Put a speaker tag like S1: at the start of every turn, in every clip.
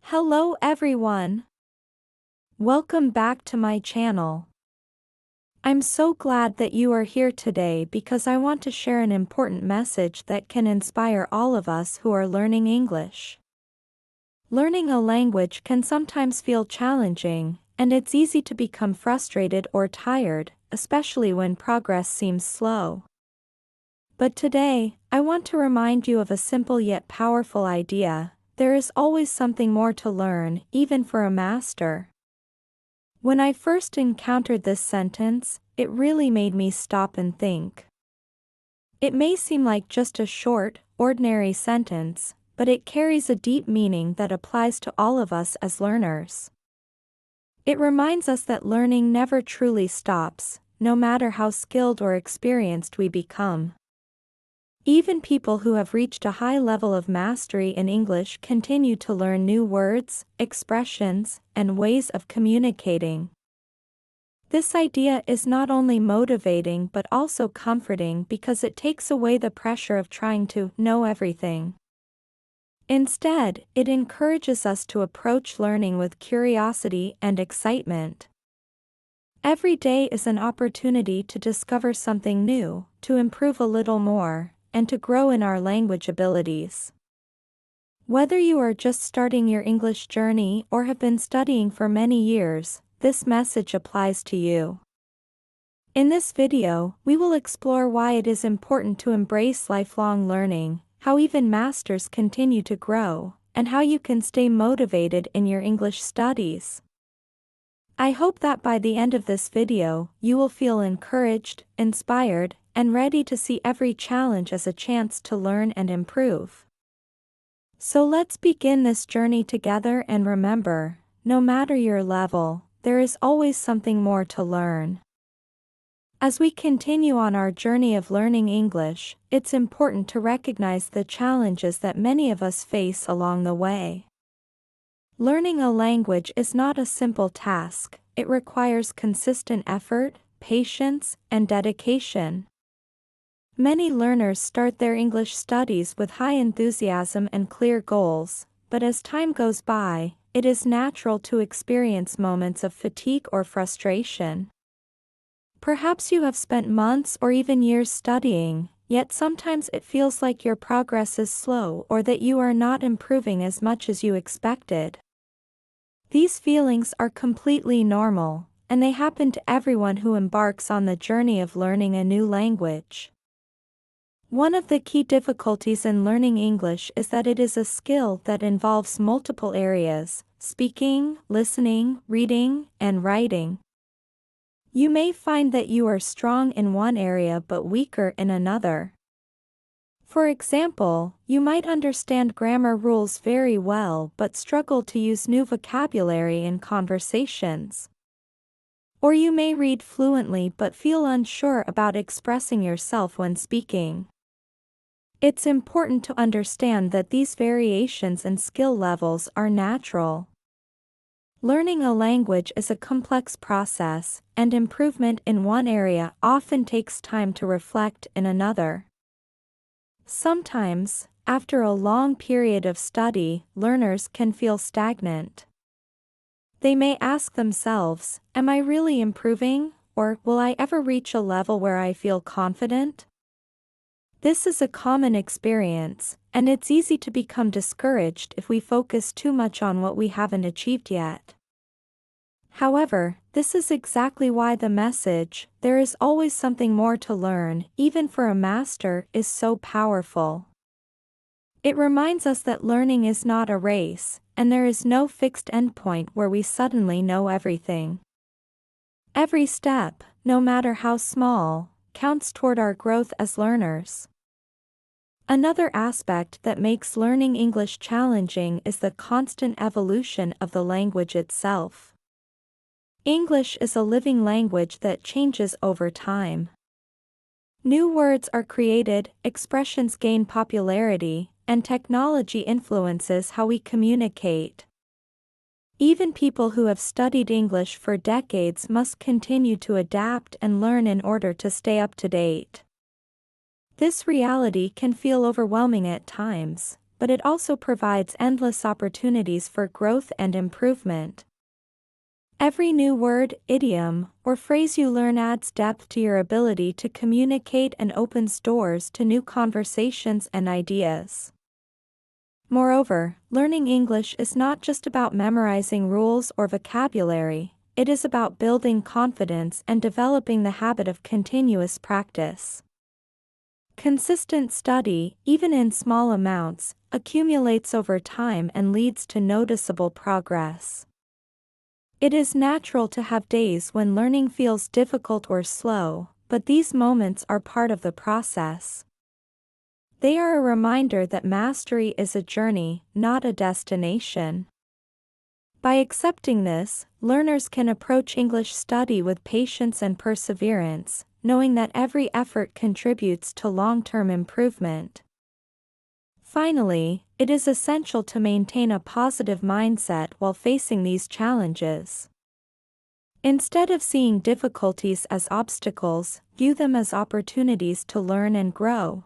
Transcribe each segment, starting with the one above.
S1: Hello everyone. Welcome back to my channel. I'm so glad that you are here today because I want to share an important message that can inspire all of us who are learning English. Learning a language can sometimes feel challenging, and it's easy to become frustrated or tired, especially when progress seems slow. But today, I want to remind you of a simple yet powerful idea. There is always something more to learn, even for a master. When I first encountered this sentence, it really made me stop and think. It may seem like just a short, ordinary sentence, but it carries a deep meaning that applies to all of us as learners. It reminds us that learning never truly stops, no matter how skilled or experienced we become. Even people who have reached a high level of mastery in English continue to learn new words, expressions, and ways of communicating. This idea is not only motivating but also comforting because it takes away the pressure of trying to know everything. Instead, it encourages us to approach learning with curiosity and excitement. Every day is an opportunity to discover something new, to improve a little more, and to grow in our language abilities. Whether you are just starting your English journey or have been studying for many years, this message applies to you. In this video, we will explore why it is important to embrace lifelong learning, how even masters continue to grow, and how you can stay motivated in your English studies. I hope that by the end of this video, you will feel encouraged, inspired, and ready to see every challenge as a chance to learn and improve. So let's begin this journey together, and remember, no matter your level, there is always something more to learn. As we continue on our journey of learning English, it's important to recognize the challenges that many of us face along the way. Learning a language is not a simple task. It requires consistent effort, patience, and dedication. Many learners start their English studies with high enthusiasm and clear goals, but as time goes by, it is natural to experience moments of fatigue or frustration. Perhaps you have spent months or even years studying, yet sometimes it feels like your progress is slow or that you are not improving as much as you expected. These feelings are completely normal, and they happen to everyone who embarks on the journey of learning a new language. One of the key difficulties in learning English is that it is a skill that involves multiple areas: speaking, listening, reading, and writing. You may find that you are strong in one area but weaker in another. For example, you might understand grammar rules very well but struggle to use new vocabulary in conversations. Or you may read fluently but feel unsure about expressing yourself when speaking. It's important to understand that these variations in skill levels are natural. Learning a language is a complex process, and improvement in one area often takes time to reflect in another. Sometimes, after a long period of study, learners can feel stagnant. They may ask themselves, "Am I really improving?" or "Will I ever reach a level where I feel confident?" This is a common experience, and it's easy to become discouraged if we focus too much on what we haven't achieved yet. However, this is exactly why the message, "There is always something more to learn, even for a master," is so powerful. It reminds us that learning is not a race, and there is no fixed endpoint where we suddenly know everything. Every step, no matter how small, counts toward our growth as learners. Another aspect that makes learning English challenging is the constant evolution of the language itself. English is a living language that changes over time. New words are created, expressions gain popularity, and technology influences how we communicate. Even people who have studied English for decades must continue to adapt and learn in order to stay up to date. This reality can feel overwhelming at times, but it also provides endless opportunities for growth and improvement. Every new word, idiom, or phrase you learn adds depth to your ability to communicate and opens doors to new conversations and ideas. Moreover, learning English is not just about memorizing rules or vocabulary, it is about building confidence and developing the habit of continuous practice. Consistent study, even in small amounts, accumulates over time and leads to noticeable progress. It is natural to have days when learning feels difficult or slow, but these moments are part of the process. They are a reminder that mastery is a journey, not a destination. By accepting this, learners can approach English study with patience and perseverance, knowing that every effort contributes to long-term improvement. Finally, it is essential to maintain a positive mindset while facing these challenges. Instead of seeing difficulties as obstacles, view them as opportunities to learn and grow.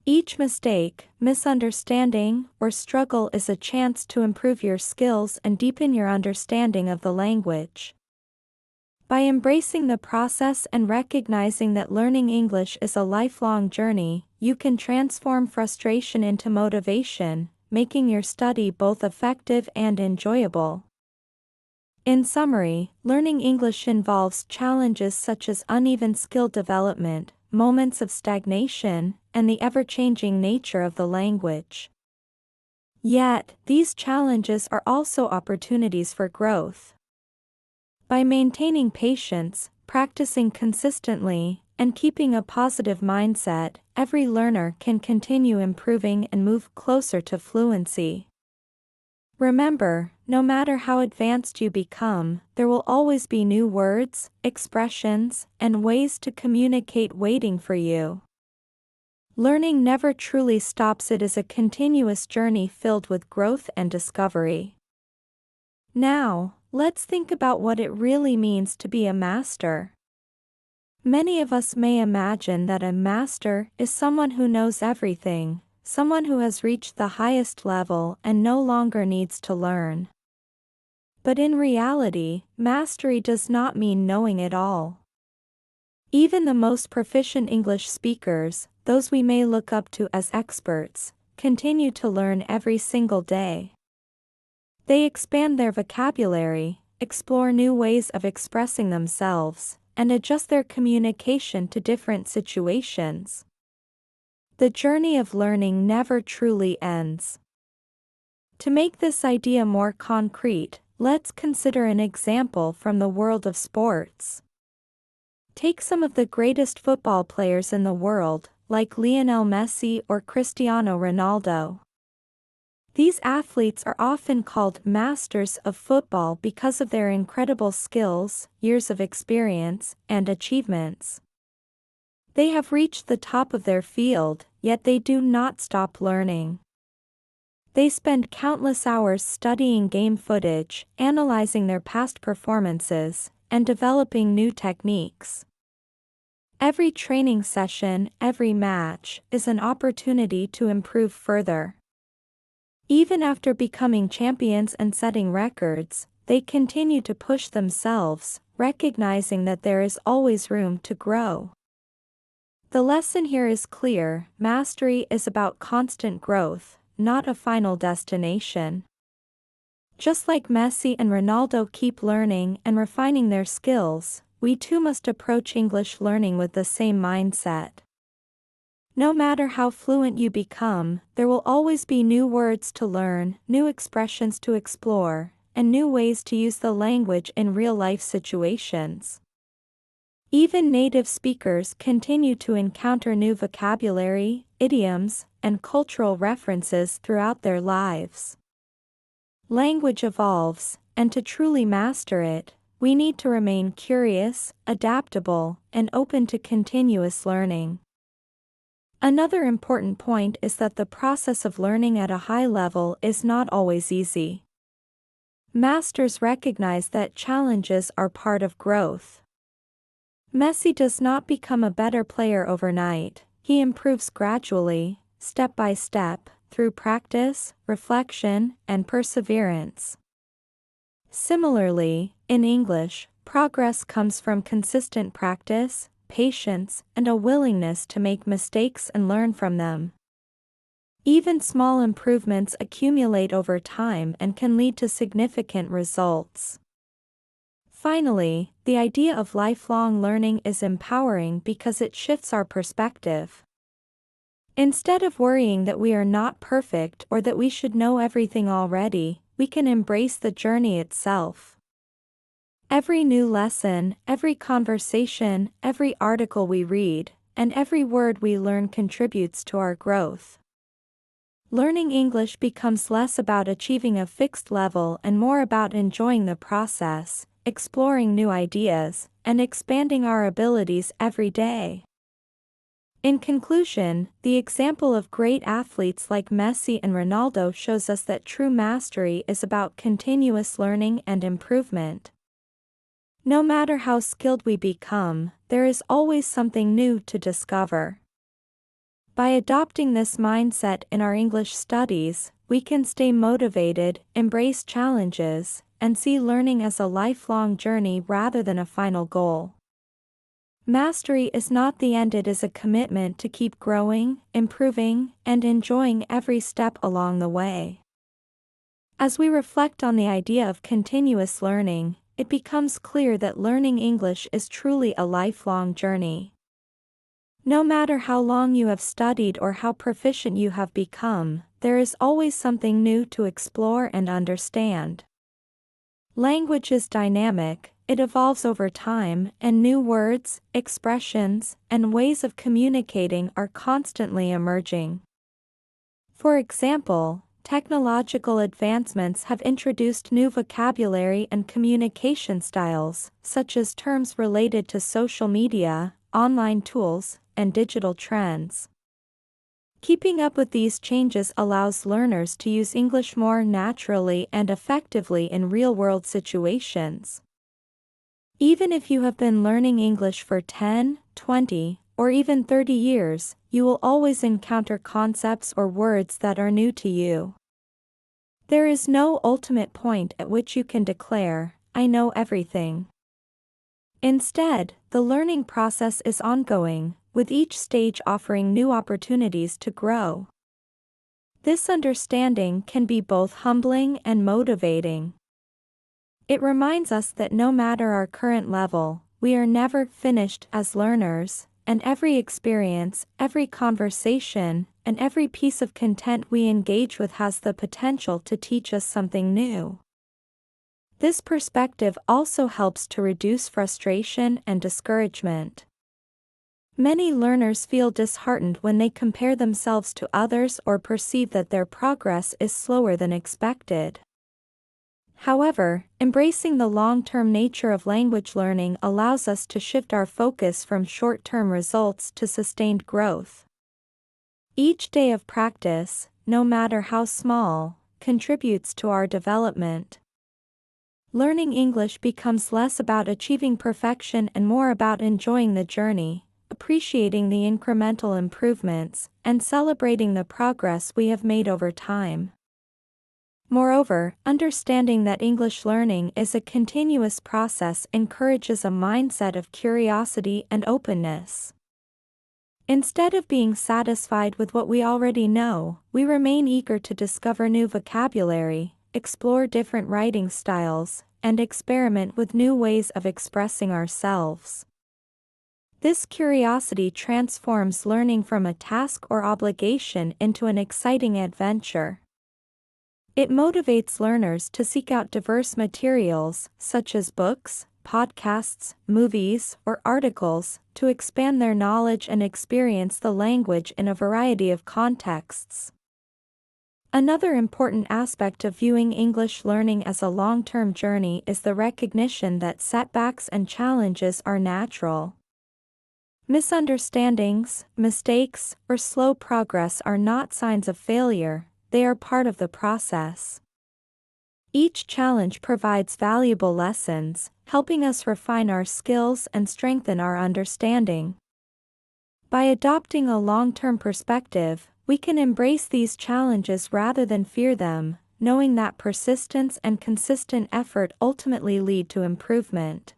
S1: Each mistake, misunderstanding, or struggle is a chance to improve your skills and deepen your understanding of the language. By embracing the process and recognizing that learning English is a lifelong journey, you can transform frustration into motivation, making your study both effective and enjoyable. In summary, learning English involves challenges such as uneven skill development, moments of stagnation, and the ever-changing nature of the language. Yet, these challenges are also opportunities for growth. By maintaining patience, practicing consistently, and keeping a positive mindset, every learner can continue improving and move closer to fluency. Remember, no matter how advanced you become, there will always be new words, expressions, and ways to communicate waiting for you. Learning never truly stops. It is a continuous journey filled with growth and discovery. Now, let's think about what it really means to be a master. Many of us may imagine that a master is someone who knows everything, someone who has reached the highest level and no longer needs to learn. But in reality, mastery does not mean knowing it all. Even the most proficient English speakers, those we may look up to as experts, continue to learn every single day. They expand their vocabulary, explore new ways of expressing themselves, and adjust their communication to different situations. The journey of learning never truly ends. To make this idea more concrete, let's consider an example from the world of sports. Take some of the greatest football players in the world, like Lionel Messi or Cristiano Ronaldo. These athletes are often called masters of football because of their incredible skills, years of experience, and achievements. They have reached the top of their field, yet they do not stop learning. They spend countless hours studying game footage, analyzing their past performances, and developing new techniques. Every training session, every match, is an opportunity to improve further. Even after becoming champions and setting records, they continue to push themselves, recognizing that there is always room to grow. The lesson here is clear: mastery is about constant growth, not a final destination. Just like Messi and Ronaldo keep learning and refining their skills, we too must approach English learning with the same mindset. No matter how fluent you become, there will always be new words to learn, new expressions to explore, and new ways to use the language in real-life situations. Even native speakers continue to encounter new vocabulary, idioms, and cultural references throughout their lives. Language evolves, and to truly master it, we need to remain curious, adaptable, and open to continuous learning. Another important point is that the process of learning at a high level is not always easy. Masters recognize that challenges are part of growth. Messi does not become a better player overnight, he improves gradually, step by step, through practice, reflection, and perseverance. Similarly, in English, progress comes from consistent practice, patience, and a willingness to make mistakes and learn from them. Even small improvements accumulate over time and can lead to significant results. Finally, the idea of lifelong learning is empowering because it shifts our perspective. Instead of worrying that we are not perfect or that we should know everything already, we can embrace the journey itself. Every new lesson, every conversation, every article we read, and every word we learn contributes to our growth. Learning English becomes less about achieving a fixed level and more about enjoying the process, exploring new ideas, and expanding our abilities every day. In conclusion, the example of great athletes like Messi and Ronaldo shows us that true mastery is about continuous learning and improvement. No matter how skilled we become, there is always something new to discover. By adopting this mindset in our English studies, we can stay motivated, embrace challenges, and see learning as a lifelong journey rather than a final goal. Mastery is not the end, it is a commitment to keep growing, improving, and enjoying every step along the way. As we reflect on the idea of continuous learning, it becomes clear that learning English is truly a lifelong journey. No matter how long you have studied or how proficient you have become, there is always something new to explore and understand. Language is dynamic, it evolves over time, and new words, expressions, and ways of communicating are constantly emerging. For example, technological advancements have introduced new vocabulary and communication styles, such as terms related to social media, online tools, and digital trends. Keeping up with these changes allows learners to use English more naturally and effectively in real-world situations. Even if you have been learning English for 10, 20, or even 30 years, you will always encounter concepts or words that are new to you. There is no ultimate point at which you can declare, "I know everything." Instead, the learning process is ongoing, with each stage offering new opportunities to grow. This understanding can be both humbling and motivating. It reminds us that no matter our current level, we are never finished as learners, and every experience, every conversation, and every piece of content we engage with has the potential to teach us something new. This perspective also helps to reduce frustration and discouragement. Many learners feel disheartened when they compare themselves to others or perceive that their progress is slower than expected. However, embracing the long-term nature of language learning allows us to shift our focus from short-term results to sustained growth. Each day of practice, no matter how small, contributes to our development. Learning English becomes less about achieving perfection and more about enjoying the journey, appreciating the incremental improvements, and celebrating the progress we have made over time. Moreover, understanding that English learning is a continuous process encourages a mindset of curiosity and openness. Instead of being satisfied with what we already know, we remain eager to discover new vocabulary, explore different writing styles, and experiment with new ways of expressing ourselves. This curiosity transforms learning from a task or obligation into an exciting adventure. It motivates learners to seek out diverse materials, such as books, podcasts, movies, or articles, to expand their knowledge and experience the language in a variety of contexts. Another important aspect of viewing English learning as a long-term journey is the recognition that setbacks and challenges are natural. Misunderstandings, mistakes, or slow progress are not signs of failure, they are part of the process. Each challenge provides valuable lessons, helping us refine our skills and strengthen our understanding. By adopting a long-term perspective, we can embrace these challenges rather than fear them, knowing that persistence and consistent effort ultimately lead to improvement.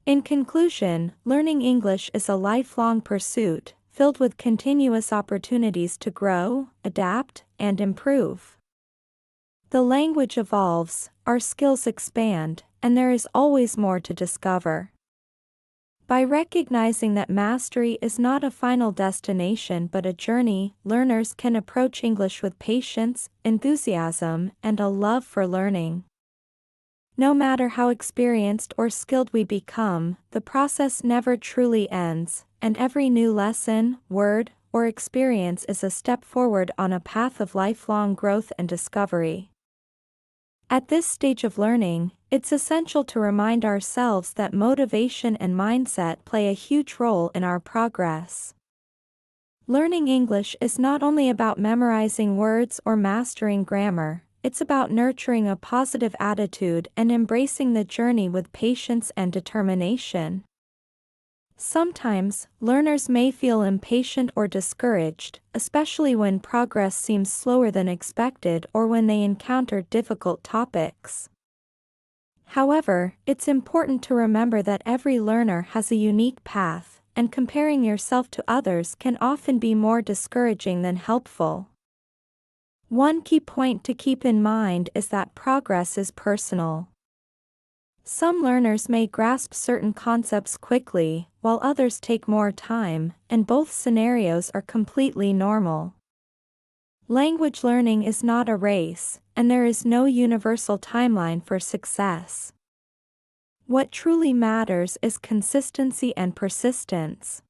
S1: In conclusion, learning English is a lifelong pursuit, filled with continuous opportunities to grow, adapt, and improve. The language evolves, our skills expand, and there is always more to discover. By recognizing that mastery is not a final destination but a journey, learners can approach English with patience, enthusiasm, and a love for learning. No matter how experienced or skilled we become, the process never truly ends, and every new lesson, word, or experience is a step forward on a path of lifelong growth and discovery. At this stage of learning, it's essential to remind ourselves that motivation and mindset play a huge role in our progress. Learning English is not only about memorizing words or mastering grammar, it's about nurturing a positive attitude and embracing the journey with patience and determination. Sometimes, learners may feel impatient or discouraged, especially when progress seems slower than expected or when they encounter difficult topics. However, it's important to remember that every learner has a unique path, and comparing yourself to others can often be more discouraging than helpful. One key point to keep in mind is that progress is personal. Some learners may grasp certain concepts quickly, while others take more time, and both scenarios are completely normal. Language learning is not a race, and there is no universal timeline for success. What truly matters is consistency and persistence.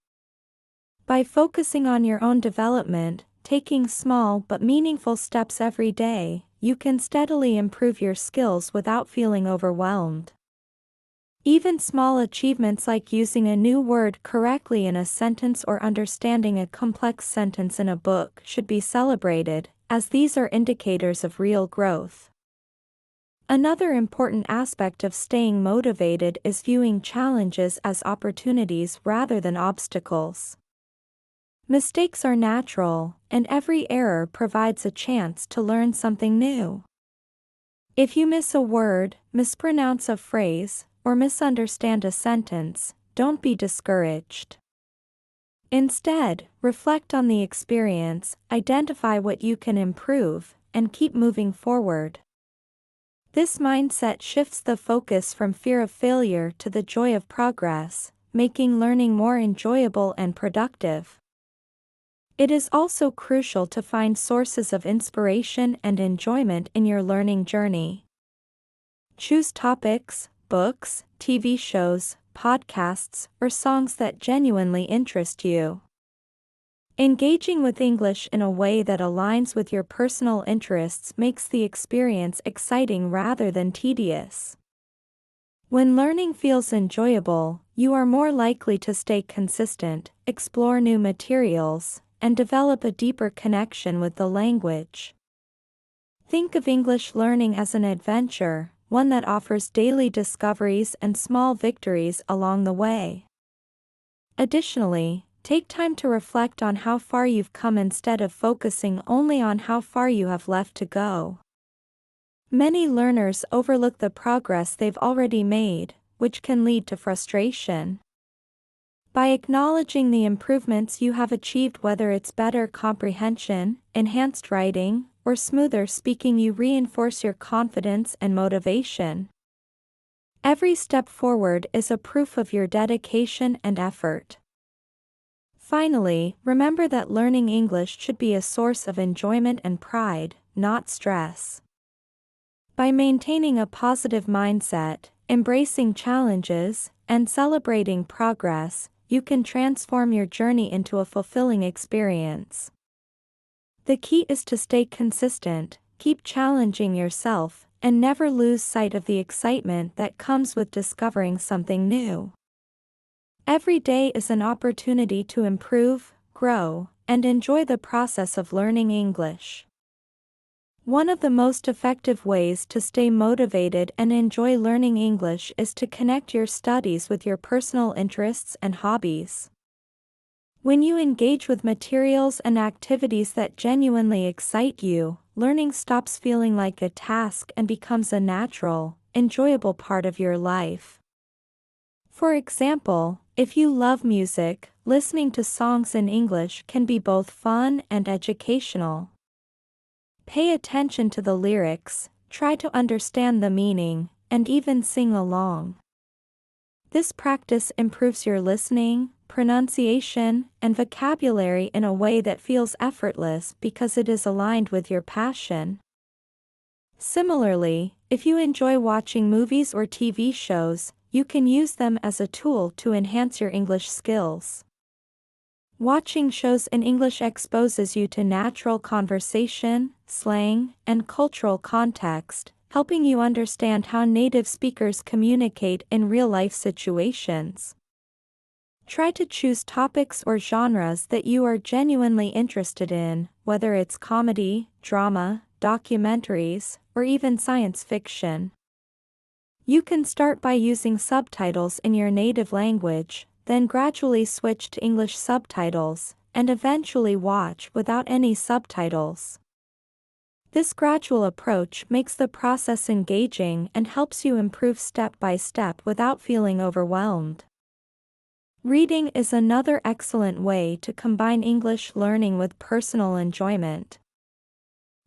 S1: By focusing on your own development, taking small but meaningful steps every day, you can steadily improve your skills without feeling overwhelmed. Even small achievements like using a new word correctly in a sentence or understanding a complex sentence in a book should be celebrated, as these are indicators of real growth. Another important aspect of staying motivated is viewing challenges as opportunities rather than obstacles. Mistakes are natural, and every error provides a chance to learn something new. If you miss a word, mispronounce a phrase, or misunderstand a sentence, don't be discouraged. Instead, reflect on the experience, identify what you can improve, and keep moving forward. This mindset shifts the focus from fear of failure to the joy of progress, making learning more enjoyable and productive. It is also crucial to find sources of inspiration and enjoyment in your learning journey. Choose topics, books, TV shows, podcasts, or songs that genuinely interest you. Engaging with English in a way that aligns with your personal interests makes the experience exciting rather than tedious. When learning feels enjoyable, you are more likely to stay consistent, explore new materials, and develop a deeper connection with the language. Think of English learning as an adventure, one that offers daily discoveries and small victories along the way. Additionally, take time to reflect on how far you've come instead of focusing only on how far you have left to go. Many learners overlook the progress they've already made, which can lead to frustration. By acknowledging the improvements you have achieved, whether it's better comprehension, enhanced writing, or smoother speaking, you reinforce your confidence and motivation. Every step forward is a proof of your dedication and effort. Finally, remember that learning English should be a source of enjoyment and pride, not stress. By maintaining a positive mindset, embracing challenges, and celebrating progress, you can transform your journey into a fulfilling experience. The key is to stay consistent, keep challenging yourself, and never lose sight of the excitement that comes with discovering something new. Every day is an opportunity to improve, grow, and enjoy the process of learning English. One of the most effective ways to stay motivated and enjoy learning English is to connect your studies with your personal interests and hobbies. When you engage with materials and activities that genuinely excite you, learning stops feeling like a task and becomes a natural, enjoyable part of your life. For example, if you love music, listening to songs in English can be both fun and educational. Pay attention to the lyrics, try to understand the meaning, and even sing along. This practice improves your listening, pronunciation, and vocabulary in a way that feels effortless because it is aligned with your passion. Similarly, if you enjoy watching movies or TV shows, you can use them as a tool to enhance your English skills. Watching shows in English exposes you to natural conversation, slang, and cultural context, helping you understand how native speakers communicate in real-life situations. Try to choose topics or genres that you are genuinely interested in, whether it's comedy, drama, documentaries, or even science fiction. You can start by using subtitles in your native language, then gradually switch to English subtitles, and eventually watch without any subtitles. This gradual approach makes the process engaging and helps you improve step by step without feeling overwhelmed. Reading is another excellent way to combine English learning with personal enjoyment.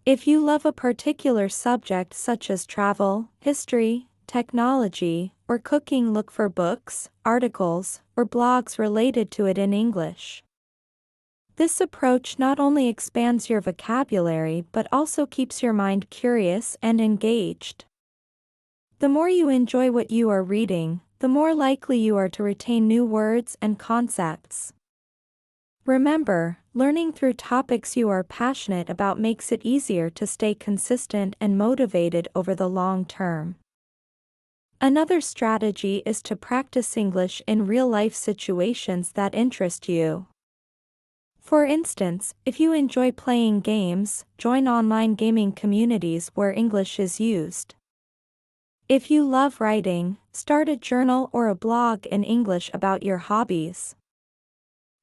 S1: If you love a particular subject such as travel, history, technology, or cooking, look for books, articles, or blogs related to it in English. This approach not only expands your vocabulary but also keeps your mind curious and engaged. The more you enjoy what you are reading, the more likely you are to retain new words and concepts. Remember, learning through topics you are passionate about makes it easier to stay consistent and motivated over the long term. Another strategy is to practice English in real-life situations that interest you. For instance, if you enjoy playing games, join online gaming communities where English is used. If you love writing, start a journal or a blog in English about your hobbies.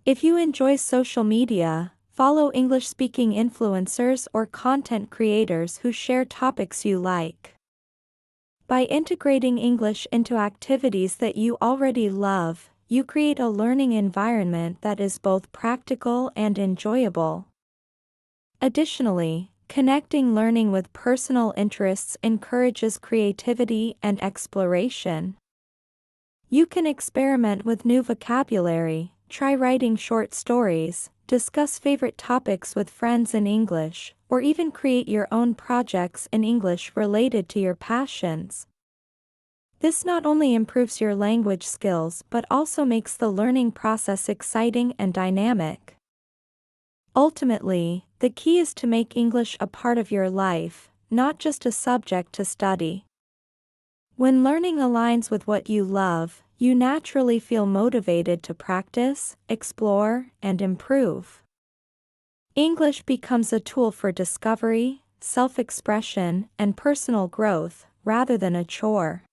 S1: If you enjoy social media, follow English-speaking influencers or content creators who share topics you like. By integrating English into activities that you already love, you create a learning environment that is both practical and enjoyable. Additionally, connecting learning with personal interests encourages creativity and exploration. You can experiment with new vocabulary, try writing short stories, discuss favorite topics with friends in English, or even create your own projects in English related to your passions. This not only improves your language skills but also makes the learning process exciting and dynamic. Ultimately, the key is to make English a part of your life, not just a subject to study. When learning aligns with what you love, you naturally feel motivated to practice, explore, and improve. English becomes a tool for discovery, self-expression, and personal growth, rather than a chore.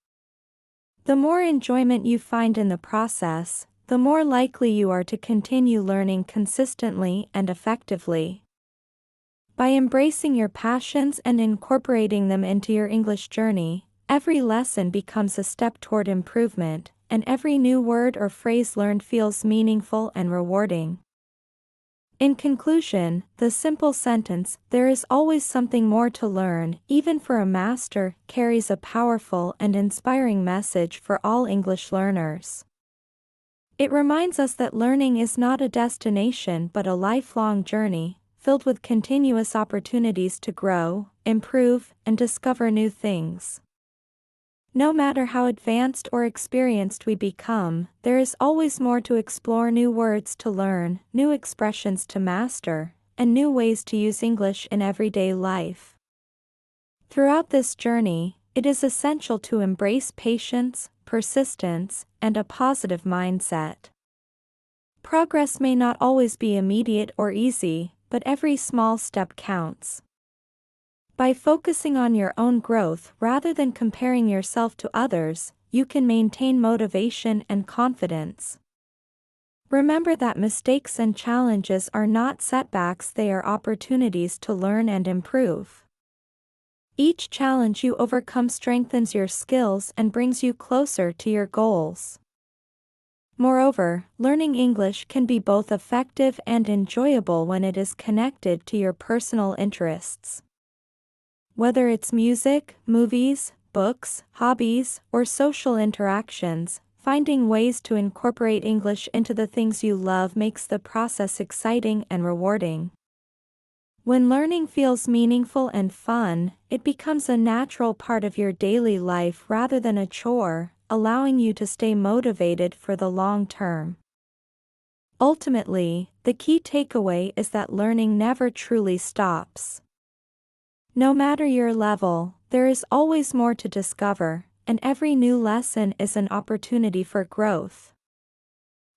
S1: The more enjoyment you find in the process, the more likely you are to continue learning consistently and effectively. By embracing your passions and incorporating them into your English journey, every lesson becomes a step toward improvement, and every new word or phrase learned feels meaningful and rewarding. In conclusion, the simple sentence, "There is always something more to learn, even for a master," carries a powerful and inspiring message for all English learners. It reminds us that learning is not a destination but a lifelong journey, filled with continuous opportunities to grow, improve, and discover new things. No matter how advanced or experienced we become, there is always more to explore, new words to learn, new expressions to master, and new ways to use English in everyday life. Throughout this journey, it is essential to embrace patience, persistence, and a positive mindset. Progress may not always be immediate or easy, but every small step counts. By focusing on your own growth rather than comparing yourself to others, you can maintain motivation and confidence. Remember that mistakes and challenges are not setbacks, they are opportunities to learn and improve. Each challenge you overcome strengthens your skills and brings you closer to your goals. Moreover, learning English can be both effective and enjoyable when it is connected to your personal interests. Whether it's music, movies, books, hobbies, or social interactions, finding ways to incorporate English into the things you love makes the process exciting and rewarding. When learning feels meaningful and fun, it becomes a natural part of your daily life rather than a chore, allowing you to stay motivated for the long term. Ultimately, the key takeaway is that learning never truly stops. No matter your level, there is always more to discover, and every new lesson is an opportunity for growth.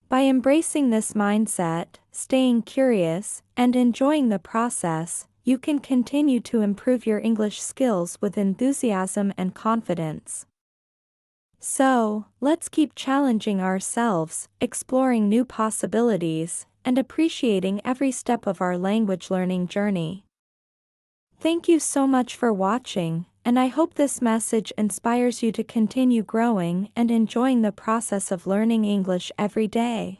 S1: By embracing this mindset, staying curious, and enjoying the process, you can continue to improve your English skills with enthusiasm and confidence. So, let's keep challenging ourselves, exploring new possibilities, and appreciating every step of our language learning journey. Thank you so much for watching, and I hope this message inspires you to continue growing and enjoying the process of learning English every day.